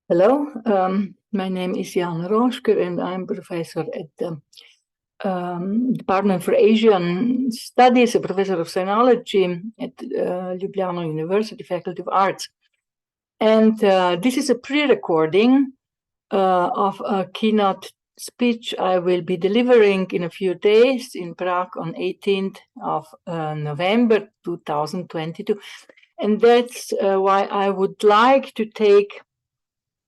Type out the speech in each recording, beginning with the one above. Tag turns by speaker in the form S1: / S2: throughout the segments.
S1: Hello, my name is Jana Rošker and I'm professor at the Department for Asian Studies, a professor of sinology at Ljubljana University Faculty of Arts. And this is a pre-recording of a keynote speech I will be delivering in a few days in Prague on 18th of November 2022. And that's why I would like to take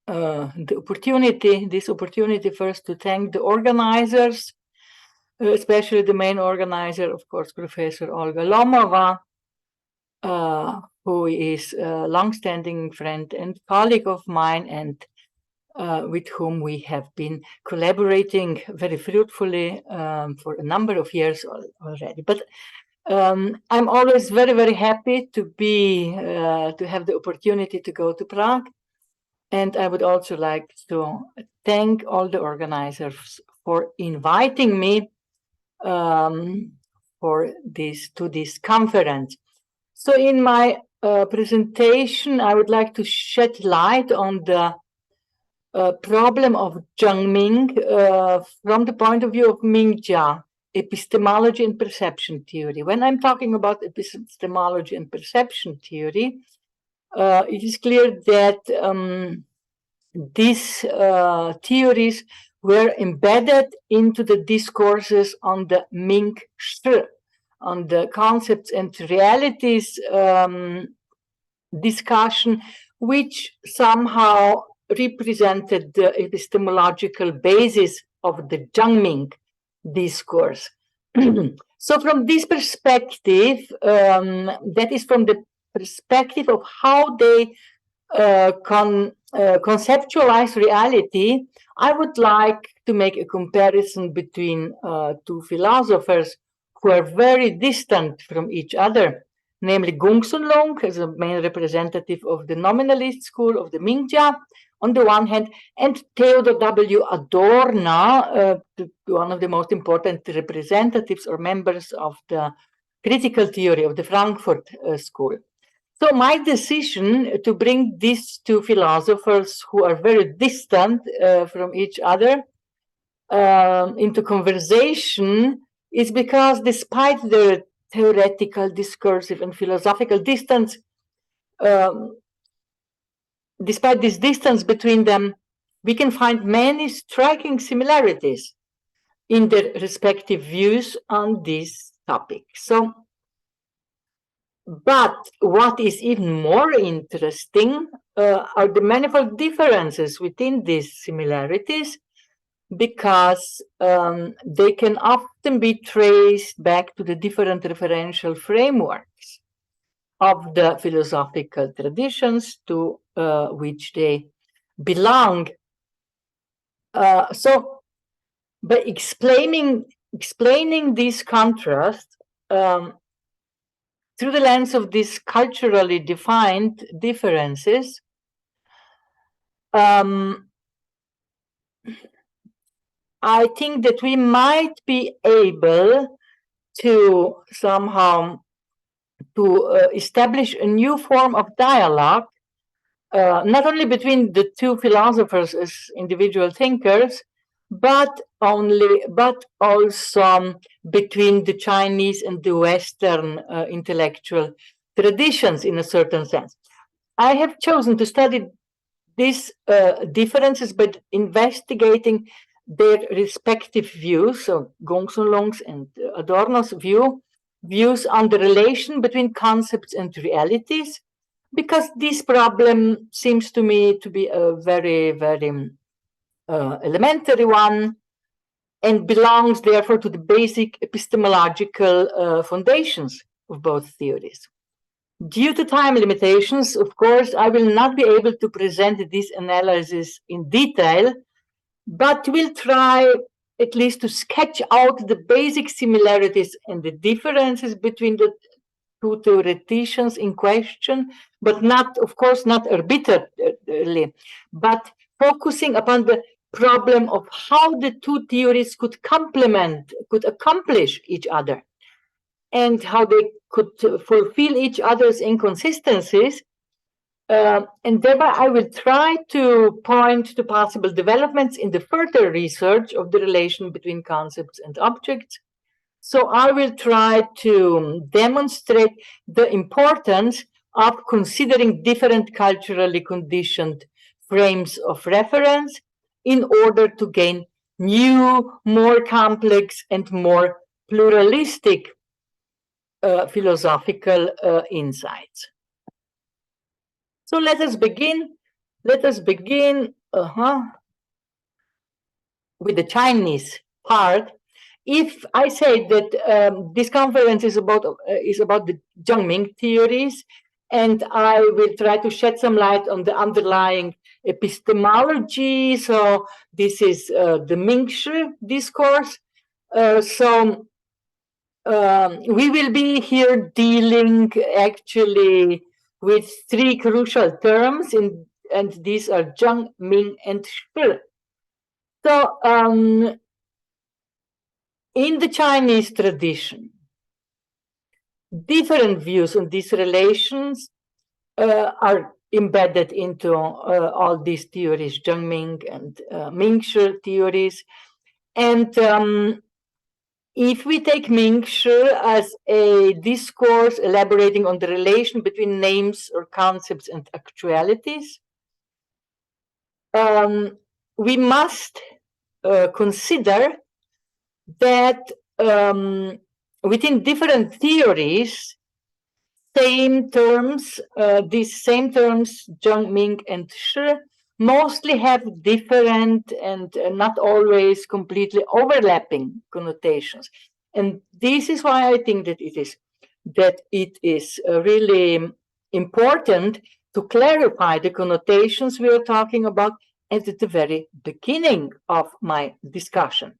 S1: this opportunity first to thank the organizers, especially the main organizer, of course, Professor Olga Lomova, who is a longstanding friend and colleague of mine, and with whom we have been collaborating very fruitfully for a number of years already. But I'm always very, very happy to have the opportunity to go to Prague. And I would also like to thank all the organizers for inviting me to this conference. So in my presentation, I would like to shed light on the problem of Zhengming from the point of view of Mingjia, epistemology and perception theory. When I'm talking about epistemology and perception theory, it is clear that these theories were embedded into the discourses on the Ming Shi, on the concepts and realities discussion, which somehow represented the epistemological basis of the Zhengming discourse. So from this perspective, that is from the perspective of how they conceptualize reality, I would like to make a comparison between two philosophers who are very distant from each other, namely Gongsun Longzi as a main representative of the nominalist school of the Mingjia on the one hand, and Theodor W. Adorno, one of the most important representatives or members of the critical theory of the Frankfurt School. So my decision to bring these two philosophers who are very distant from each other into conversation is because despite their theoretical, discursive, and philosophical distance, despite this distance between them, we can find many striking similarities in their respective views on this topic. But what is even more interesting are the manifold differences within these similarities, because they can often be traced back to the different referential frameworks of the philosophical traditions to which they belong. So by explaining this contrast through the lens of these culturally defined differences, I think that we might be able to somehow establish a new form of dialogue, not only between the two philosophers as individual thinkers, but also between the Chinese and the Western intellectual traditions in a certain sense. I have chosen to study these differences by investigating their respective views, so Gongsun Longzi and Adorno's views on the relation between concepts and realities, because this problem seems to me to be a very, very elementary one, and belongs therefore to the basic epistemological foundations of both theories. Due to time limitations, of course, I will not be able to present this analysis in detail, but we'll try at least to sketch out the basic similarities and the differences between the two theoreticians in question, but not, of course, not arbitrarily, but focusing upon the problem of how the two theories could accomplish each other, and how they could fulfill each other's inconsistencies, And thereby I will try to point to possible developments in the further research of the relation between concepts and objects. So I will try to demonstrate the importance of considering different culturally conditioned frames of reference in order to gain new, more complex and more pluralistic philosophical insights. So let us begin. Let us begin with the Chinese part. If I say that this conference is about the Zhengming theories, and I will try to shed some light on the underlying epistemology. So this is the Mingshi discourse. We will be here dealing actually with three crucial terms, and these are Zheng, Ming, and Shi. So in the Chinese tradition, different views on these relations are embedded into all these theories, Zhengming and Mingshi theories. And if we take Mingshi as a discourse elaborating on the relation between names or concepts and actualities, we must consider that within different theories, these same terms, Zheng, Ming, and Shi, mostly have different and not always completely overlapping connotations. And this is why I think that it is really important to clarify the connotations we are talking about at the very beginning of my discussion.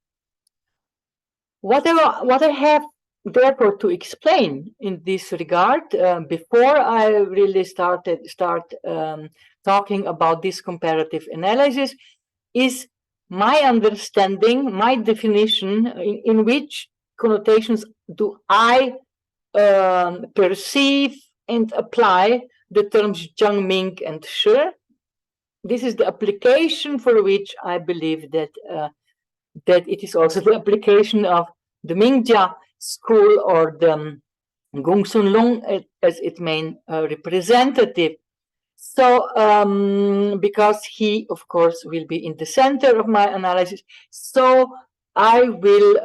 S1: What I have therefore to explain in this regard, before I really start talking about this comparative analysis, is my understanding, my definition, in which connotations do I perceive and apply the terms Zheng, Ming, and Shi. This is the application for which I believe that it is also the application of the Mingjia school, or the Gongsun Longzi as its main representative. So, because he, of course, will be in the center of my analysis, so I will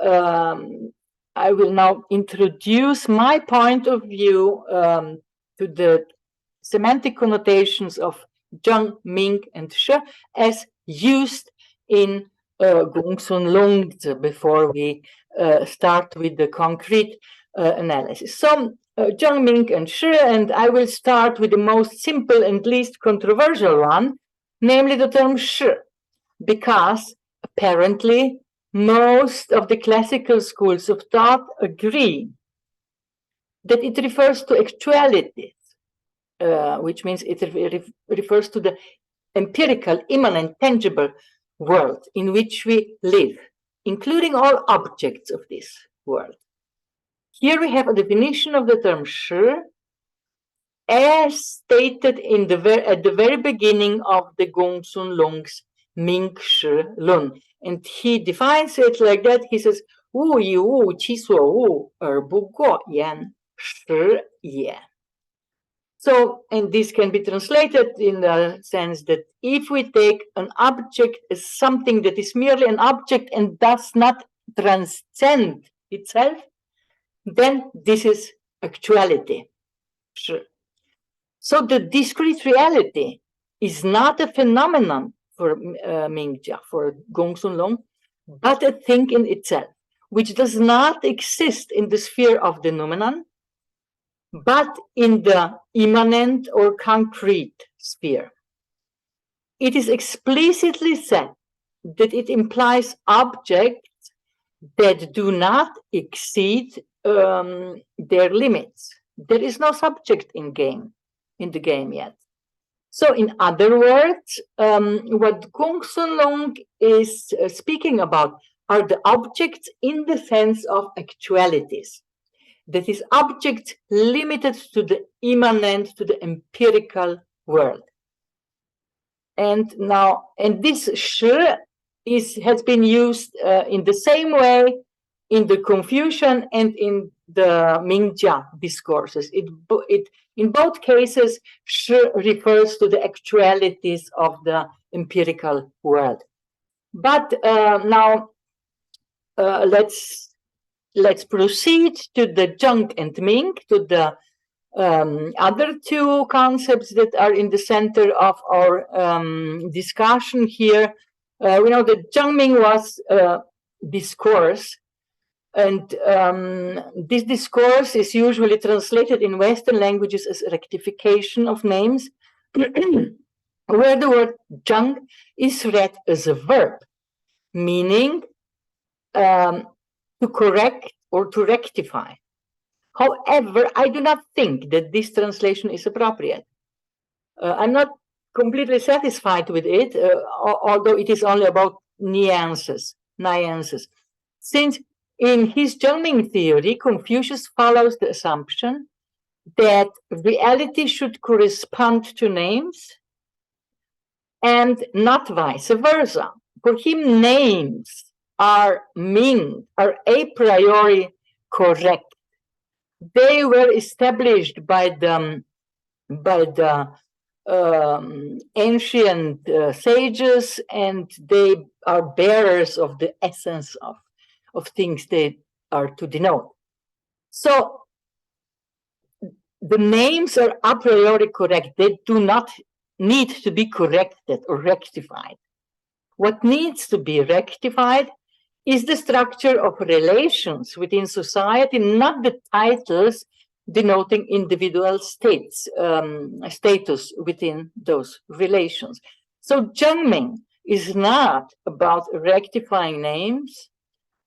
S1: now introduce my point of view to the semantic connotations of Zheng, Ming, and Shi as used in Gongsun Longzi before we start with the concrete analysis. So Zheng, Ming, and Shi, and I will start with the most simple and least controversial one, namely the term Shi, because apparently most of the classical schools of thought agree that it refers to actualities, which means it refers to the empirical, immanent, tangible world in which we live, including all objects of this world. Here we have a definition of the term Shi as stated at the very beginning of the Gongsun Longzi Ming Shi Lun. And he defines it like that. He says, Wu yi wu qi suo wu er bu guo yan shi ye. So, and this can be translated in the sense that if we take an object as something that is merely an object and does not transcend itself, then this is actuality. Sure. So the discrete reality is not a phenomenon for Mingjia, for Gongsun Long, but a thing in itself, which does not exist in the sphere of the noumenon, but in the immanent or concrete sphere. It is explicitly said that it implies objects that do not exceed their limits. There is no subject in the game yet. So in other words, what Gongsun Long is speaking about are the objects in the sense of actualities. That is, objects limited to the immanent, to the empirical world. And now, and this sh has been used in the same way in the Confucian and in the Mingjia discourses. In both cases, sh refers to the actualities of the empirical world. But now let's proceed to the Zheng and Ming, to the other two concepts that are in the center of our discussion here. We know that Zhengming was discourse, and this discourse is usually translated in Western languages as rectification of names, where the word zheng is read as a verb, meaning to correct or to rectify. However, I do not think that this translation is appropriate. I'm not completely satisfied with it, although it is only about nuances. Since in his Zhengming theory, Confucius follows the assumption that reality should correspond to names and not vice versa. For him, names are a priori correct. They were established by the ancient sages, and they are bearers of the essence of things they are to denote. So the names are a priori correct. They do not need to be corrected or rectified. What needs to be rectified is the structure of relations within society, not the titles denoting individual status within those relations. So Zhengming is not about rectifying names,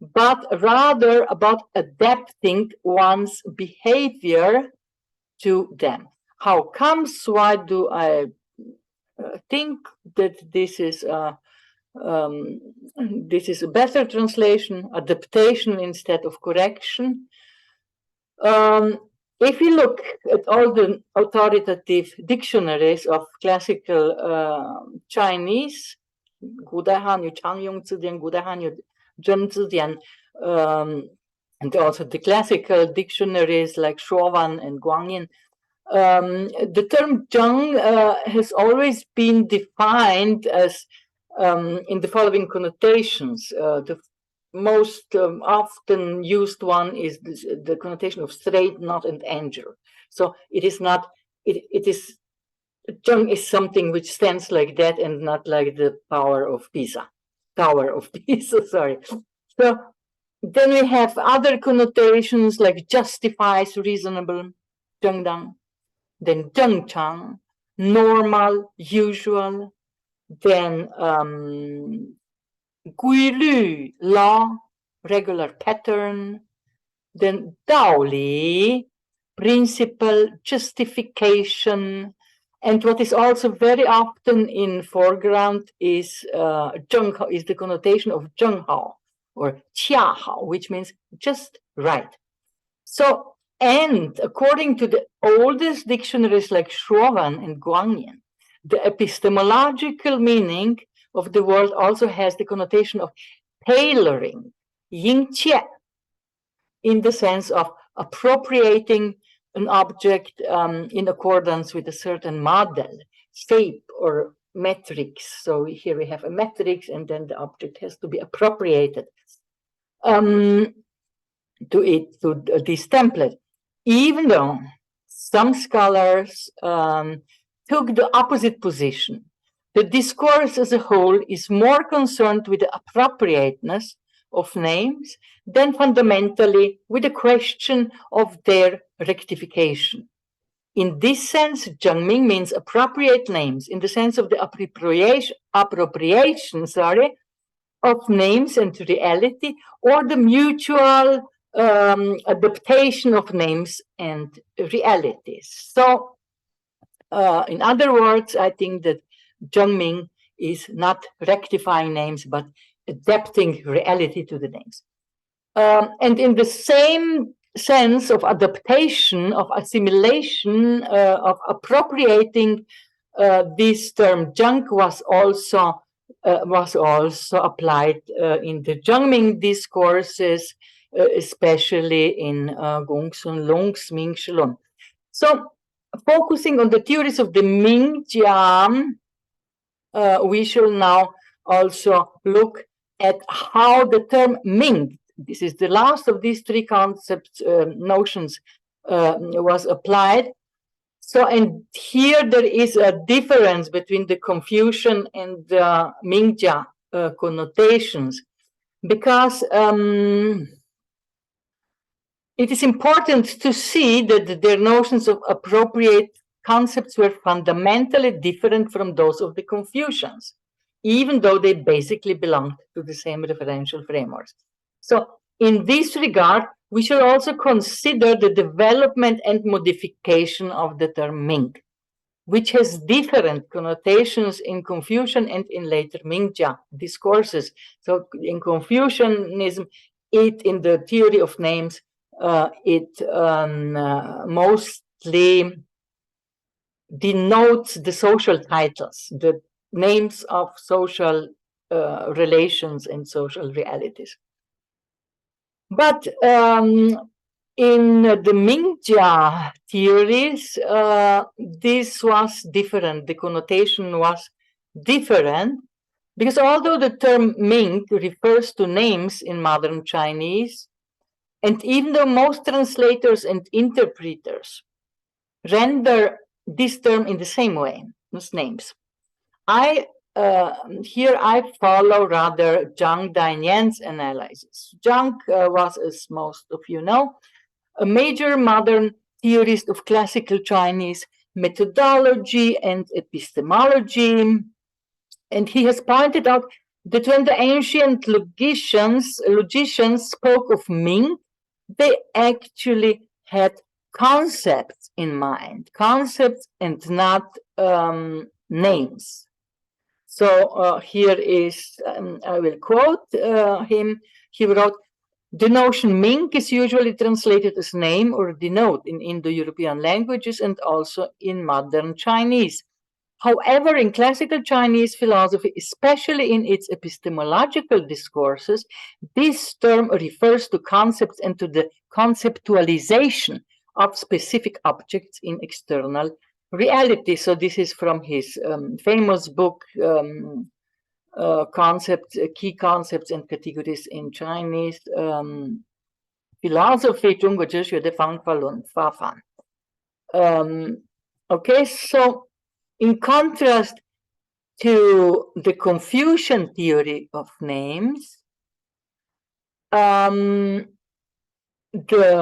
S1: but rather about adapting one's behavior to them. How comes? Why do I think that this is a better translation, adaptation instead of correction? If we look at all the authoritative dictionaries of classical Chinese, Gudahanyu, Changyong Zidian, Gudahanyu, Zhen Zidian, and also the classical dictionaries like Shuowan and Guanyin, the term zheng has always been defined as in the following connotations. The most often used one is the connotation of straight, knot, and anger. So it is not, it is, zheng is something which stands like that and not like the Tower of Pisa, sorry. So then we have other connotations like justifies, reasonable, zhengdang, then zhengchang, normal, usual, then guilü, law, regular pattern, then daoli, principle, justification, and what is also very often in foreground is zhenghao, is the connotation of zhenghao or qiahao, which means just right. So, and according to the oldest dictionaries like Shuowan and Guanyin, the epistemological meaning of the word also has the connotation of tailoring, yingqie, in the sense of appropriating an object in accordance with a certain model, shape, or metrics. So here we have a matrix, and then the object has to be appropriated to this template. Even though some scholars took the opposite position, the discourse as a whole is more concerned with the appropriateness of names than fundamentally with the question of their rectification. In this sense, zhengming means appropriate names in the sense of the appropriation of names and reality, or the mutual adaptation of names and realities. So, in other words, I think that zhengming is not rectifying names, but adapting reality to the names. And in the same sense of adaptation, of assimilation, of appropriating this term junk was also applied in the Zhengming discourses, especially in Gongsun Longzi. So, focusing on the theories of the Mingjia, we shall now also look at how the term Ming, this is the last of these three concepts, notions, was applied. So, and here there is a difference between the Confucian and the Mingjia connotations, because it is important to see that their notions of appropriate concepts were fundamentally different from those of the Confucians, even though they basically belonged to the same referential frameworks. So, in this regard, we should also consider the development and modification of the term Ming, which has different connotations in Confucian and in later Mingjia discourses. So, in Confucianism, in the theory of names, it mostly denotes the social titles, the names of social relations and social realities. But in the Mingjia theories, this was different. The connotation was different, because although the term Ming refers to names in modern Chinese, and even though most translators and interpreters render this term in the same way as names, here I follow rather Zhang Dainian's analysis. Zhang was, as most of you know, a major modern theorist of classical Chinese methodology and epistemology, and he has pointed out that when the ancient logicians spoke of Ming, they actually had concepts in mind, concepts and not names. So here is, I will quote him. He wrote, "The notion Ming is usually translated as name or denote in Indo-European languages and also in modern Chinese. However, in classical Chinese philosophy, especially in its epistemological discourses, this term refers to concepts and to the conceptualization of specific objects in external reality." So this is from his famous book, Key Concepts and Categories in Chinese Philosophy, 中国哲学的方法论发展. Okay, so in contrast to the Confucian theory of names, the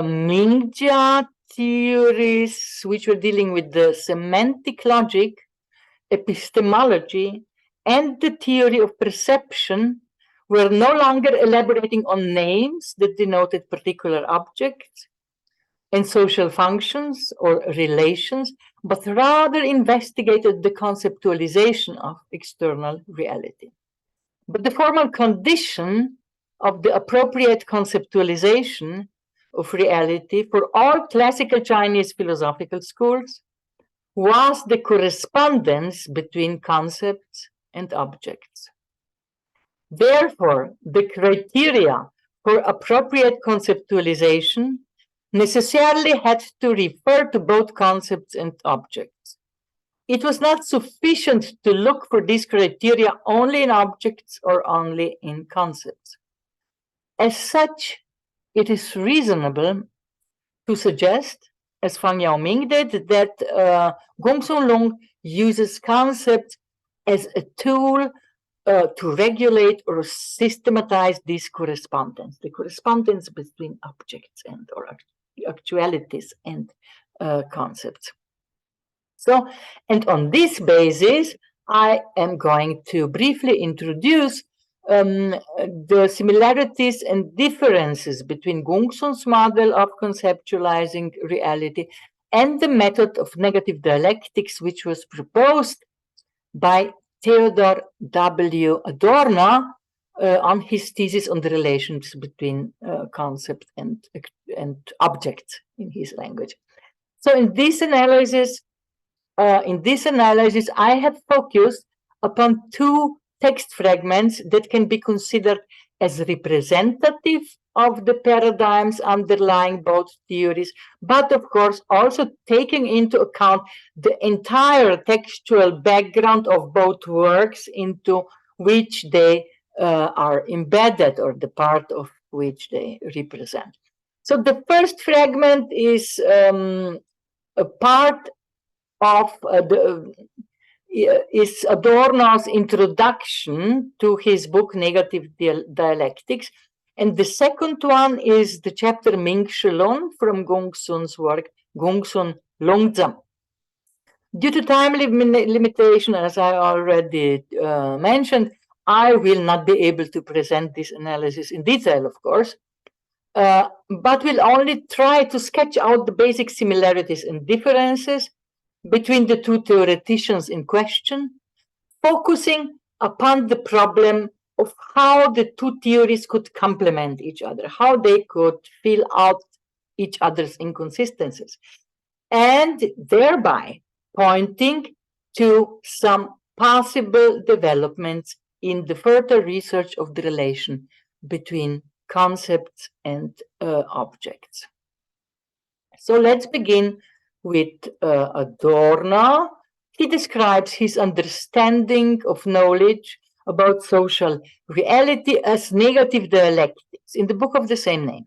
S1: Mingjia theories, which were dealing with the semantic logic, epistemology, and the theory of perception, were no longer elaborating on names that denoted particular objects and social functions or relations, but rather investigated the conceptualization of external reality. But the formal condition of the appropriate conceptualization of reality for all classical Chinese philosophical schools was the correspondence between concepts and objects. Therefore, the criteria for appropriate conceptualization necessarily had to refer to both concepts and objects. It was not sufficient to look for these criteria only in objects or only in concepts. As such, it is reasonable to suggest, as Fang Yaoming did, that Gongsun Long uses concepts as a tool to regulate or systematize this correspondence, the correspondence between objects and or actualities and concepts. So, and on this basis, I am going to briefly introduce the similarities and differences between Gongsun's model of conceptualizing reality and the method of negative dialectics, which was proposed by Theodor W. Adorno on his thesis on the relations between concept and object in his language. So in this analysis, in this analysis, I have focused upon two text fragments that can be considered as representative of the paradigms underlying both theories, but of course also taking into account the entire textual background of both works into which they are embedded, or the part of which they represent. So the first fragment is a part of is Adorno's introduction to his book Negative Dialectics, and the second one is the chapter Ming-Shelon from Gongsun's work, Gongsun Longzi. Due to time limitation, as I already mentioned, I will not be able to present this analysis in detail, of course, but will only try to sketch out the basic similarities and differences between the two theoreticians in question, focusing upon the problem of how the two theories could complement each other, how they could fill out each other's inconsistencies, and thereby pointing to some possible developments in the further research of the relation between concepts and objects. So let's begin with Adorno. He describes his understanding of knowledge about social reality as negative dialectics in the book of the same name.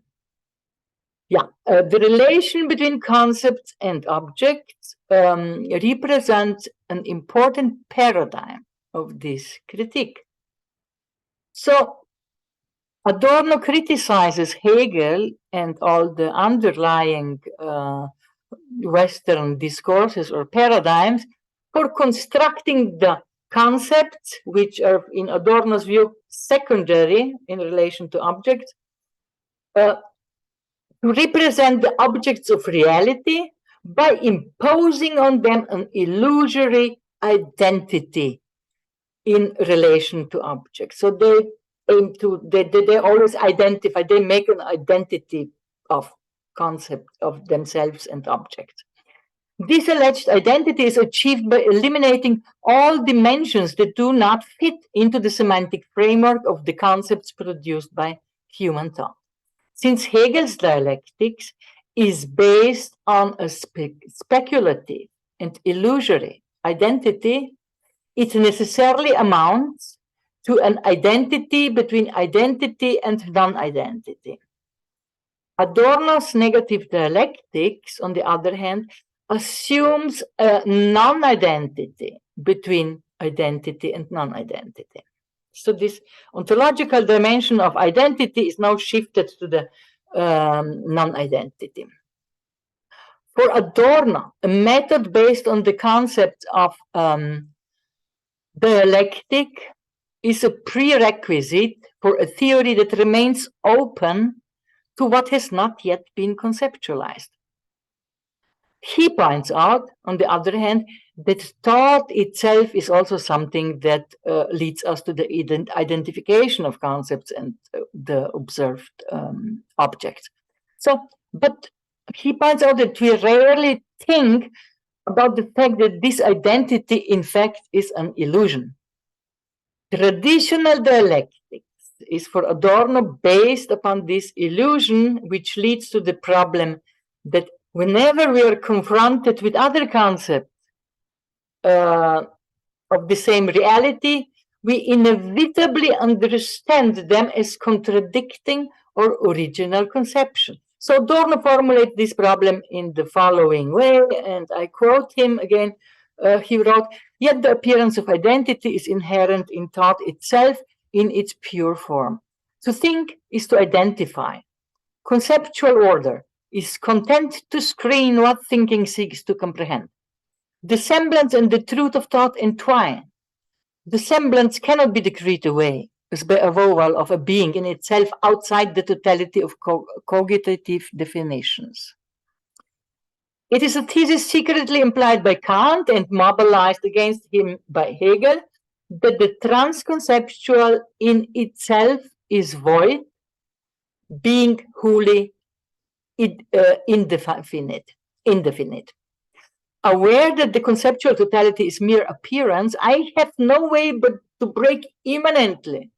S1: Yeah, the relation between concepts and objects represents an important paradigm of this critique. So Adorno criticizes Hegel and all the underlying Western discourses or paradigms for constructing the concepts, which are, in Adorno's view, secondary in relation to objects, to represent the objects of reality by imposing on them an illusory identity in relation to objects. So they aim to, they always identify, they make an identity of concept of themselves and objects. This alleged identity is achieved by eliminating all dimensions that do not fit into the semantic framework of the concepts produced by human thought. Since Hegel's dialectics is based on a speculative and illusory identity, it necessarily amounts to an identity between identity and non-identity. Adorno's negative dialectics, on the other hand, assumes a non-identity between identity and non-identity. So this ontological dimension of identity is now shifted to the non-identity. For Adorno, a method based on the concept of dialectic is a prerequisite for a theory that remains open to what has not yet been conceptualized. He points out, on the other hand, that thought itself is also something that leads us to the identification of concepts and the observed objects. So, but he points out that we rarely think about the fact that this identity, in fact, is an illusion. Traditional dialectics is for Adorno based upon this illusion, which leads to the problem that whenever we are confronted with other concepts of the same reality, we inevitably understand them as contradicting our original conception. So Adorno formulates this problem in the following way, and I quote him again. He wrote, "Yet the appearance of identity is inherent in thought itself in its pure form. To think is to identify. Conceptual order is content to screen what thinking seeks to comprehend. The semblance and the truth of thought entwine. The semblance cannot be decreed away as by avowal of a being in itself outside the totality of cogitative definitions. It is a thesis secretly implied by Kant and mobilized against him by Hegel that the transconceptual in itself is void, being wholly indefinite. aware that the conceptual totality is mere appearance, I have no way but to break immanently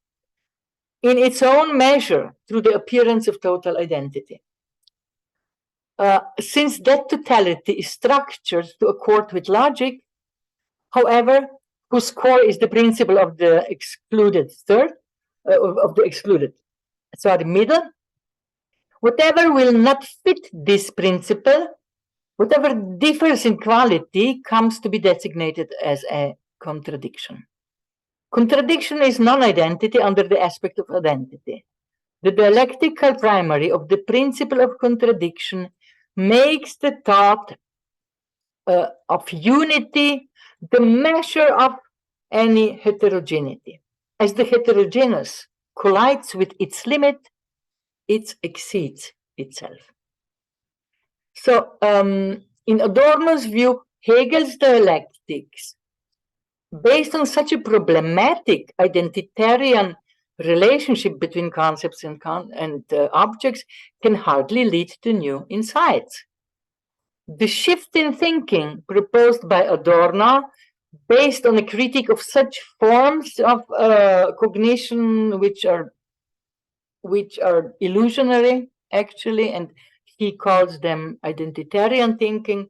S1: in its own measure through the appearance of total identity. Since that totality is structured to accord with logic, however, whose core is the principle of the excluded third, of the excluded, sorry, middle, whatever will not fit this principle, whatever differs in quality, comes to be designated as a contradiction. Contradiction is non-identity under the aspect of identity. The dialectical primary of the principle of contradiction makes the thought of unity the measure of any heterogeneity. As the heterogeneous collides with its limit, it exceeds itself. So, in Adorno's view, Hegel's dialectics, based on such a problematic identitarian relationship between concepts and objects, can hardly lead to new insights. The shift in thinking proposed by Adorno, based on a critique of such forms of cognition which are illusionary, actually, and he calls them identitarian thinking,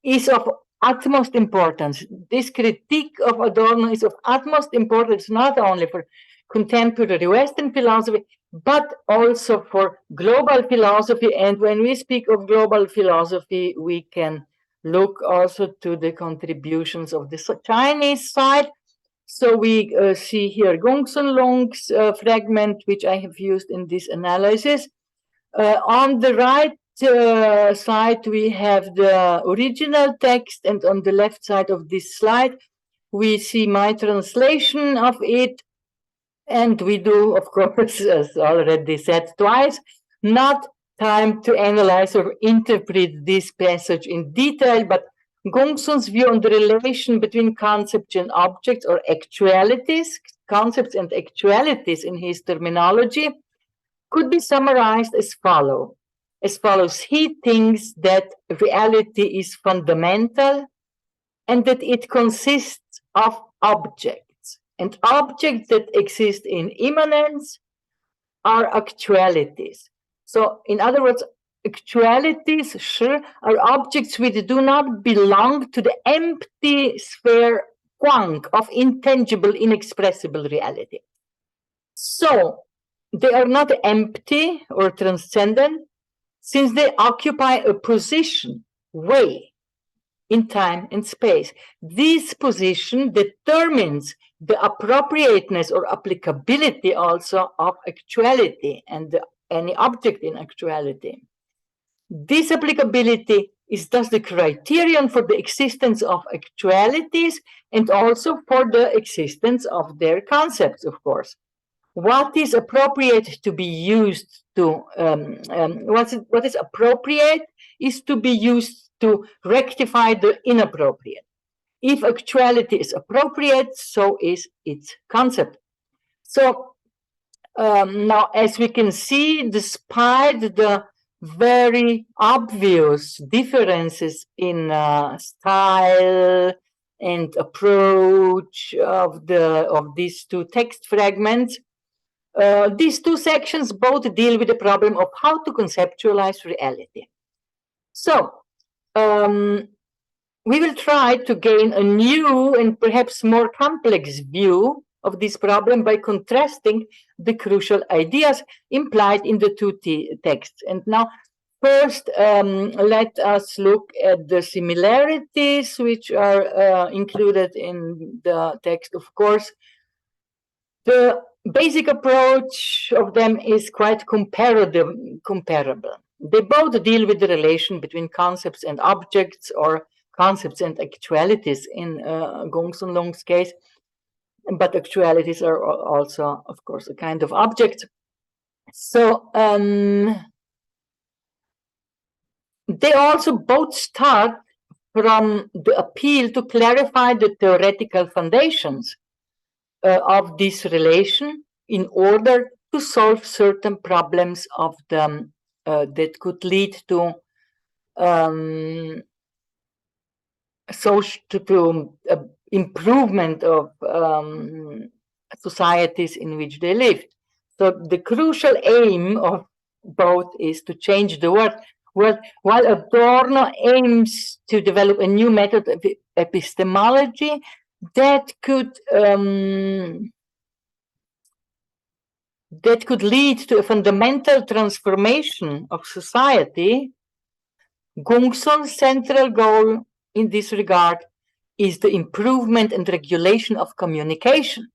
S1: is of utmost importance. This critique of Adorno is of utmost importance not only for contemporary Western philosophy, but also for global philosophy. And when we speak of global philosophy, we can look also to the contributions of the Chinese side. So we see here Gongsun Longzi's fragment, which I have used in this analysis. On the right side, we have the original text, and on the left side of this slide, we see my translation of it. And we do, of course, as already said twice, not time to analyze or interpret this passage in detail, but Gongsun's view on the relation between concepts and objects, or actualities, concepts and actualities in his terminology, could be summarized as follows. He thinks that reality is fundamental and that it consists of objects. And objects that exist in immanence are actualities. So, in other words, actualities, sure, are objects which do not belong to the empty sphere quang of intangible, inexpressible reality. So, they are not empty or transcendent, since they occupy a position, way, in time and space. This position determines the appropriateness or applicability also of actuality and any object in actuality. This applicability is thus the criterion for the existence of actualities and also for the existence of their concepts, of course. What is appropriate to be used to, what is appropriate is to be used to rectify the inappropriate. If actuality is appropriate, so is its concept. So now, as we can see, despite the very obvious differences in style and approach of these two text fragments, these two sections both deal with the problem of how to conceptualize reality. So, we will try to gain a new and perhaps more complex view of this problem by contrasting the crucial ideas implied in the two texts. And now, first, let us look at the similarities which are included in the text, of course. The basic approach of them is quite comparable. They both deal with the relation between concepts and objects, or concepts and actualities in Gongsun Longzi's case, but actualities are also, of course, a kind of object. So they also both start from the appeal to clarify the theoretical foundations of this relation in order to solve certain problems of the that could lead to social improvement of societies in which they lived. So the crucial aim of both is to change the world. While Adorno aims to develop a new method of epistemology that could lead to a fundamental transformation of society, Gongsun's central goal in this regard is the improvement and regulation of communication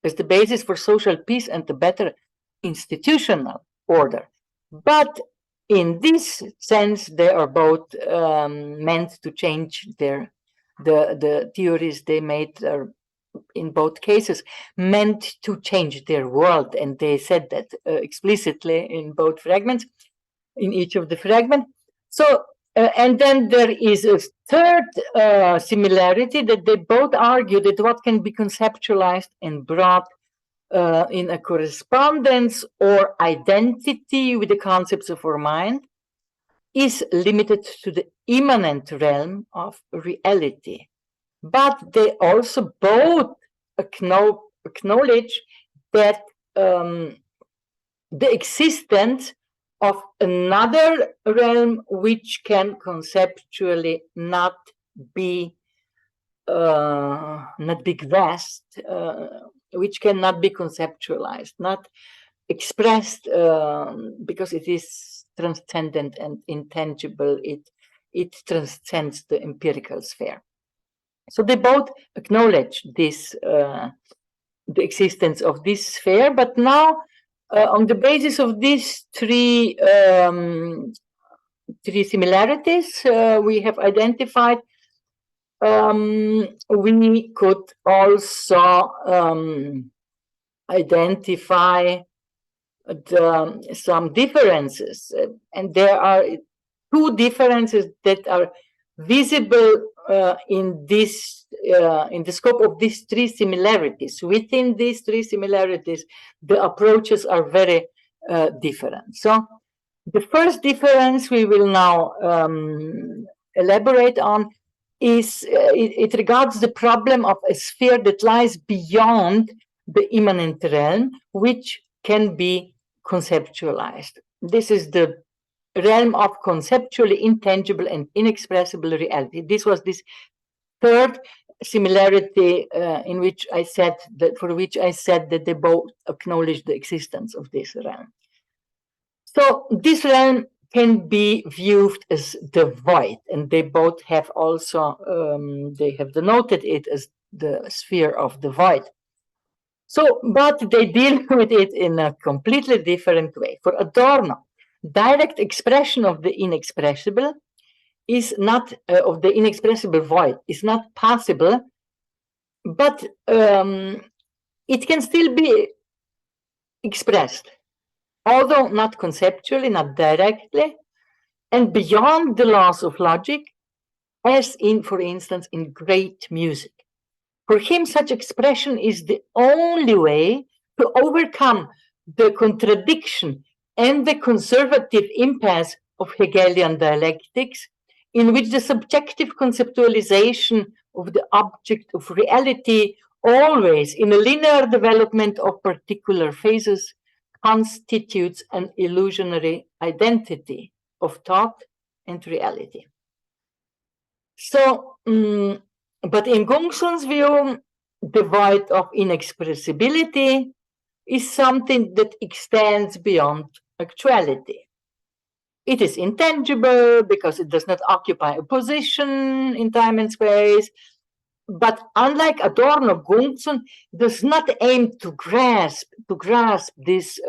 S1: as the basis for social peace and the better institutional order. But in this sense, they are both meant to change the theories they made are in both cases meant to change their world, and they said that explicitly in both fragments, in each of the fragments. So, and then there is a third similarity that they both argue that what can be conceptualized and brought in a correspondence or identity with the concepts of our mind is limited to the immanent realm of reality. But they also both acknowledge that the existence of another realm which can conceptually not be grasped, which cannot be conceptualized, not expressed, because it is transcendent and intangible. It transcends the empirical sphere. So they both acknowledge this, the existence of this sphere, but now on the basis of these three similarities we have identified, we could also identify some differences, and there are two differences that are visible in the scope of these three similarities. Within these three similarities, the approaches are very different. So the first difference we will now elaborate on is it regards the problem of a sphere that lies beyond the immanent realm, which can be conceptualized. This is the realm of conceptually intangible and inexpressible reality. This was this third similarity in which I said that, for which I said that they both acknowledge the existence of this realm. So this realm can be viewed as the void, and they both have also they have denoted it as the sphere of the void. So, but they deal with it in a completely different way. For Adorno, direct expression of the inexpressible is not of the inexpressible void is not possible, but it can still be expressed, although not conceptually, not directly, and beyond the laws of logic, as in, for instance, in great music. For him, such expression is the only way to overcome the contradiction and the conservative impasse of Hegelian dialectics, in which the subjective conceptualization of the object of reality, always in a linear development of particular phases, constitutes an illusionary identity of thought and reality. So, but in Gongsun's view, the void of inexpressibility is something that extends beyond actuality. It is intangible because it does not occupy a position in time and space. But unlike Adorno, Gongsun does not aim to grasp this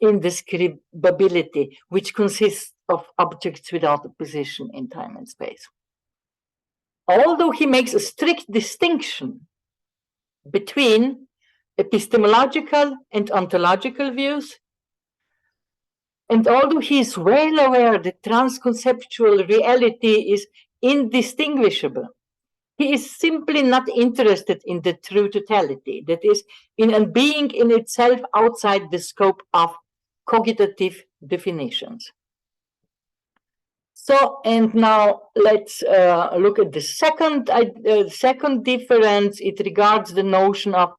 S1: indescribability, which consists of objects without a position in time and space. Although he makes a strict distinction between epistemological and ontological views, and although he is well aware that transconceptual reality is indistinguishable, he is simply not interested in the true totality, that is, in a being in itself outside the scope of cogitative definitions. So, and now let's look at the second difference. It regards the notion of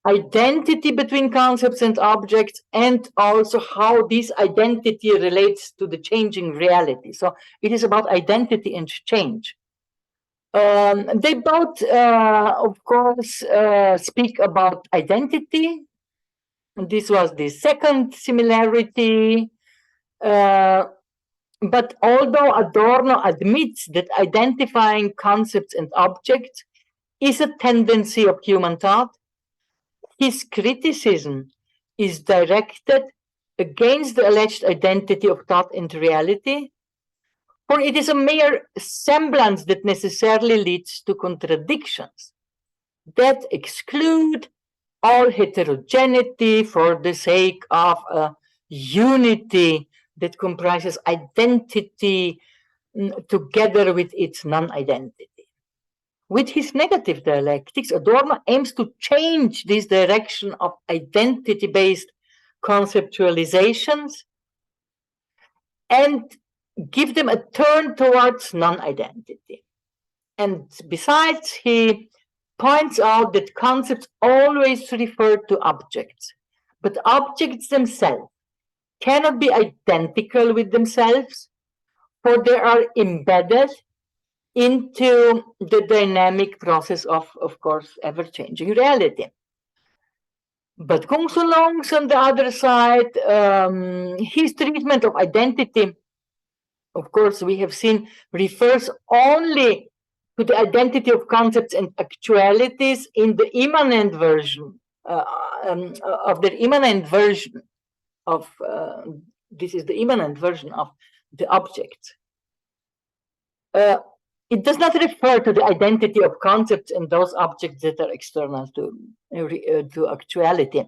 S1: identity between concepts and objects, and also how this identity relates to the changing reality. So it is about identity and change. They both, of course, speak about identity. This was the second similarity. But although Adorno admits that identifying concepts and objects is a tendency of human thought, his criticism is directed against the alleged identity of thought and reality, for it is a mere semblance that necessarily leads to contradictions that exclude all heterogeneity for the sake of a unity that comprises identity together with its non-identity. With his negative dialectics, Adorno aims to change this direction of identity-based conceptualizations and give them a turn towards non-identity. And besides, he points out that concepts always refer to objects, but objects themselves cannot be identical with themselves, for they are embedded into the dynamic process of course, ever-changing reality. But Gongsun Longzi, on the other side, his treatment of identity, of course, we have seen, refers only to the identity of concepts and actualities in the immanent version of the immanent version of this is the immanent version of the object. It does not refer to the identity of concepts and those objects that are external to actuality.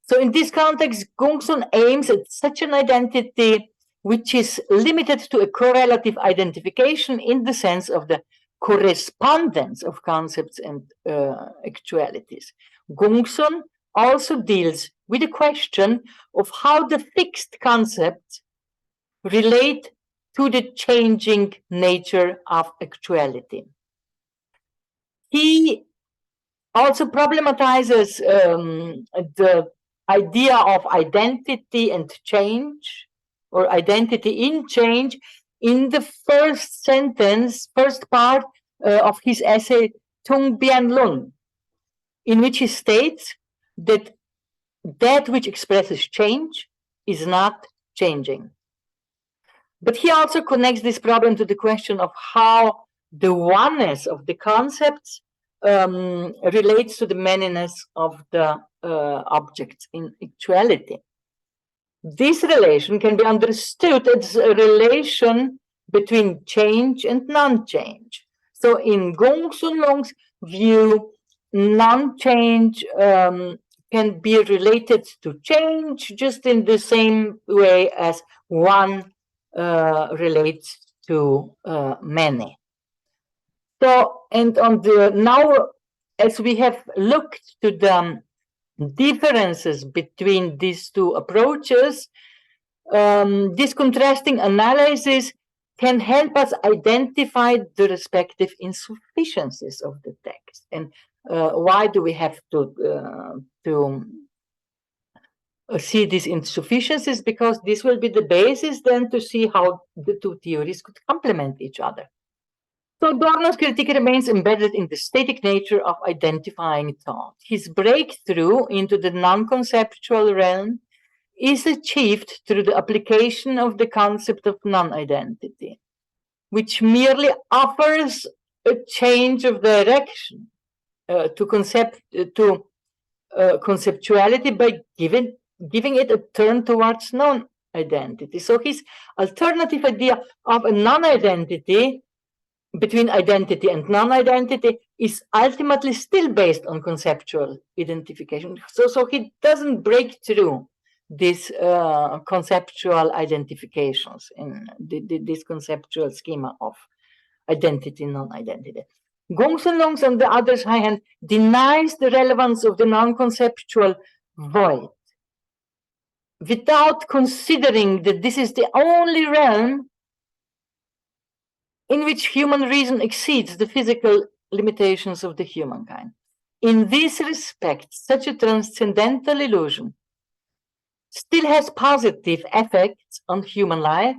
S1: So in this context, Gongsun aims at such an identity which is limited to a correlative identification in the sense of the correspondence of concepts and actualities. Gongsun also deals with the question of how the fixed concepts relate to the changing nature of actuality. He also problematizes the idea of identity and change, or identity in change, in the first part of his essay Tung Bian Lun, in which he states that that which expresses change is not changing. But he also connects this problem to the question of how the oneness of the concepts relates to the manyness of the objects in actuality. This relation can be understood as a relation between change and non-change. So in Gongsun Long's view, non-change can be related to change just in the same way as one relates to many. So, and on the now, as we have looked to the differences between these two approaches, this contrasting analysis can help us identify the respective insufficiencies of the text. And why do we have to see these insufficiencies? Because this will be the basis then to see how the two theories could complement each other. So Adorno's critique remains embedded in the static nature of identifying thought. His breakthrough into the non-conceptual realm is achieved through the application of the concept of non-identity, which merely offers a change of direction to conceptuality by giving it a turn towards non-identity. So his alternative idea of a non-identity between identity and non-identity is ultimately still based on conceptual identification. So he doesn't break through these conceptual identifications in this conceptual schema of identity, non-identity. Gongsun Longzi, on the other hand, denies the relevance of the non-conceptual void without considering that this is the only realm in which human reason exceeds the physical limitations of the humankind. In this respect, such a transcendental illusion still has positive effects on human life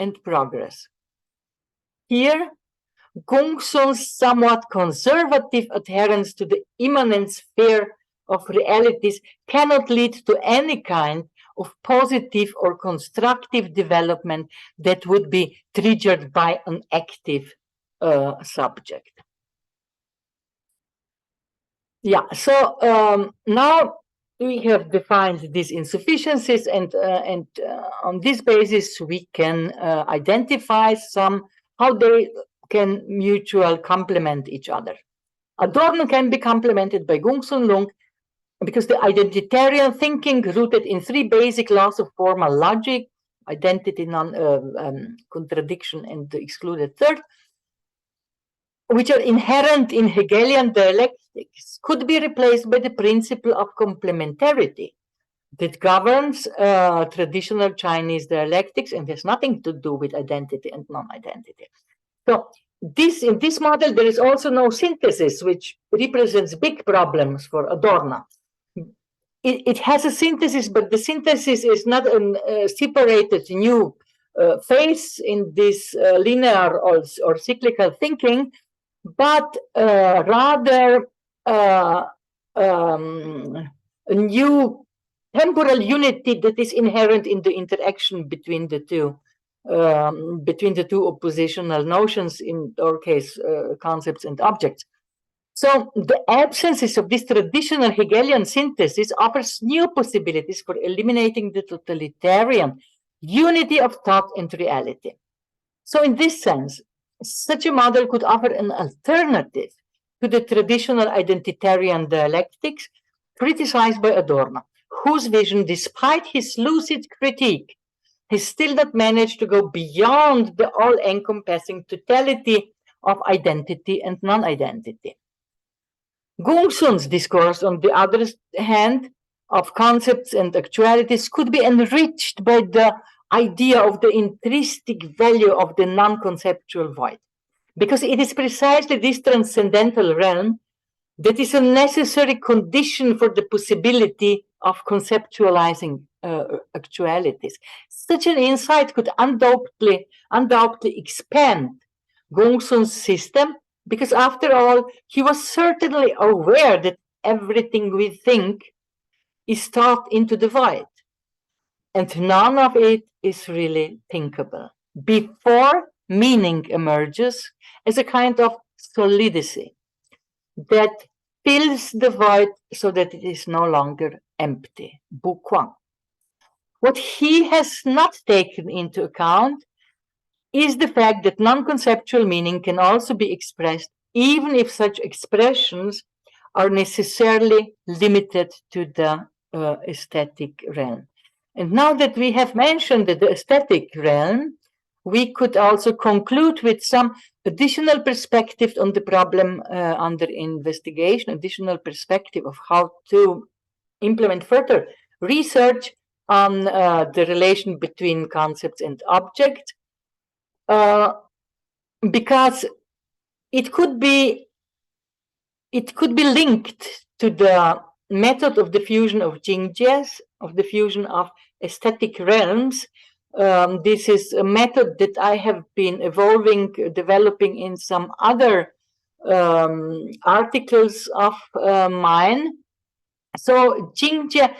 S1: and progress. Here, Gongsun's somewhat conservative adherence to the immanent sphere of realities cannot lead to any kind of positive or constructive development that would be triggered by an active subject. Yeah, so now we have defined these insufficiencies, and on this basis we can identify how they can mutually complement each other. Adorno can be complemented by Gongsun Lung because the identitarian thinking rooted in three basic laws of formal logic, identity, contradiction, and the excluded third, which are inherent in Hegelian dialectics, could be replaced by the principle of complementarity that governs traditional Chinese dialectics and has nothing to do with identity and non-identity. So in this model, there is also no synthesis, which represents big problems for Adorno. It has a synthesis, but the synthesis is not a separated new phase in this linear or cyclical thinking, but rather a new temporal unity that is inherent in the interaction between the two oppositional notions, in our case, concepts and objects. So the absences of this traditional Hegelian synthesis offers new possibilities for eliminating the totalitarian unity of thought and reality. So in this sense, such a model could offer an alternative to the traditional identitarian dialectics criticized by Adorno, whose vision, despite his lucid critique, has still not managed to go beyond the all-encompassing totality of identity and non-identity. Gongsun's discourse, on the other hand, of concepts and actualities could be enriched by the idea of the intrinsic value of the non-conceptual void, because it is precisely this transcendental realm that is a necessary condition for the possibility of conceptualizing actualities. Such an insight could undoubtedly expand Gongsun's system, because after all, he was certainly aware that everything we think is thought into the void, and none of it is really thinkable before meaning emerges as a kind of solidity that fills the void so that it is no longer empty. Buquan. What he has not taken into account is the fact that non-conceptual meaning can also be expressed, even if such expressions are necessarily limited to the aesthetic realm. And now that we have mentioned the aesthetic realm, we could also conclude with some additional perspective on the problem under investigation, additional perspective of how to implement further research on the relation between concepts and objects, because it could be linked to the method of the fusion of Jingjias, of the fusion of aesthetic realms. This is a method that I have been developing in some other articles of mine. So Jingjia,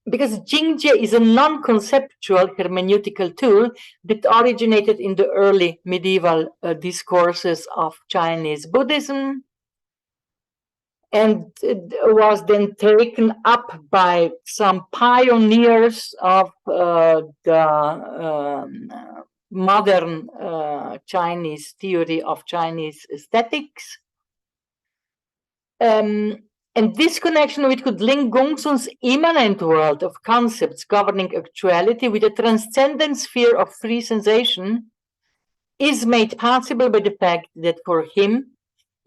S1: because Jingjia is a non-conceptual hermeneutical tool that originated in the early medieval discourses of Chinese Buddhism, and it was then taken up by some pioneers of the modern Chinese theory of Chinese aesthetics. And this connection, which could link Gongsun's immanent world of concepts governing actuality with a transcendent sphere of free sensation, is made possible by the fact that for him,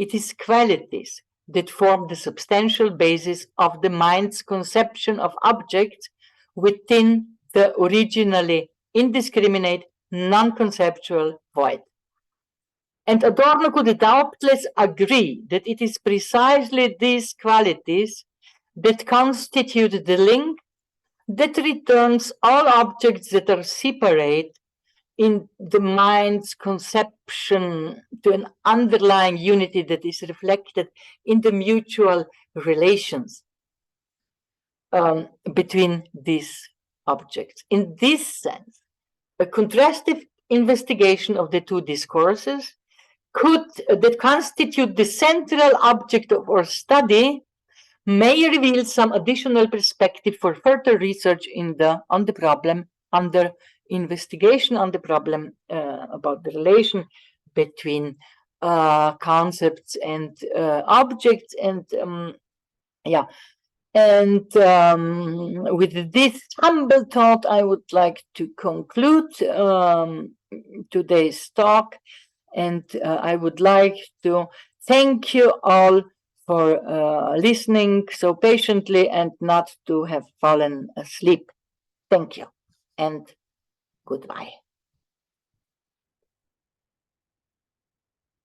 S1: it is qualities that form the substantial basis of the mind's conception of objects within the originally indiscriminate, non-conceptual void. And Adorno could doubtless agree that it is precisely these qualities that constitute the link that returns all objects that are separate in the mind's conception to an underlying unity that is reflected in the mutual relations between these objects. In this sense, a contrastive investigation of the two discourses that constitute the central object of our study may reveal some additional perspective for further research on the problem under investigation on the problem about the relation between concepts and objects. And yeah, and with this humble thought, I would like to conclude today's talk, and I would like to thank you all for listening so patiently and not to have fallen asleep. Thank you and goodbye.